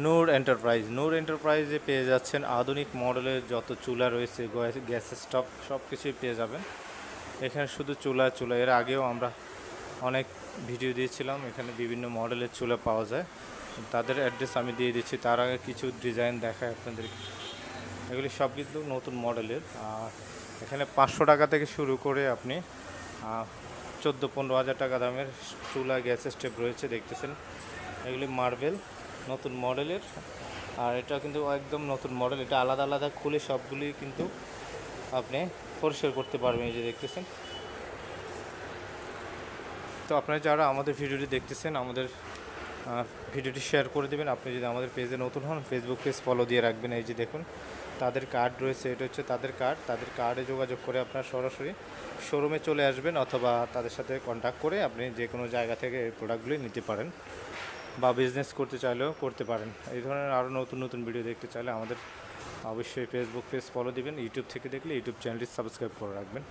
নূর এন্টারপ্রাইজে পেয়ে যাচ্ছেন আধুনিক মডেলের যত চুলা রয়েছে, গ্যাস স্টোভ সব কিছুই পেয়ে যাবেন এখানে। শুধু চুলা এর আগেও আমরা অনেক ভিডিও দিয়েছিলাম, এখানে বিভিন্ন মডেলের চুলা পাওয়া যায়। তাদের অ্যাড্রেস আমি দিয়ে দিচ্ছি, তার আগে কিছু ডিজাইন দেখায় আপনাদেরকে। এগুলি সব কিন্তু নতুন মডেলের। আর এখানে 500 টাকা থেকে শুরু করে আপনি 14-15 হাজার টাকা দামের চুলা গ্যাস স্টোভ রয়েছে, দেখতেছেন। এগুলি মার্বেল নতুন মডেলের। আর এটা কিন্তু একদম নতুন মডেল, এটা আলাদা আলাদা খুলে সবগুলি কিন্তু আপনি পরিষ্কার করতে পারবেন, এই যে দেখতেছেন। তো আপনারা যারা আমাদের ভিডিওটি দেখতেছেন, আমাদের ভিডিওটি শেয়ার করে দেবেন। আপনি যদি আমাদের পেজে নতুন হন, ফেসবুক পেজ ফলো দিয়ে রাখবেন। এই যে দেখুন, তাদের কার্ড রয়েছে, এটা হচ্ছে তাদের কার্ডে যোগাযোগ করে আপনার সরাসরি শোরুমে চলে আসবেন, অথবা তাদের সাথে কন্ট্যাক্ট করে আপনি যে কোনো জায়গা থেকে এই প্রোডাক্টগুলি নিতে পারেন, বা বিজনেস করতে চাইলেও করতে পারেন। এই ধরনের আরও নতুন নতুন ভিডিও দেখতে চাইলে আমাদের অবশ্যই ফেসবুক পেজ ফলো দিবেন। ইউটিউব থেকে দেখলে ইউটিউব চ্যানেলটি সাবস্ক্রাইব করে রাখবেন।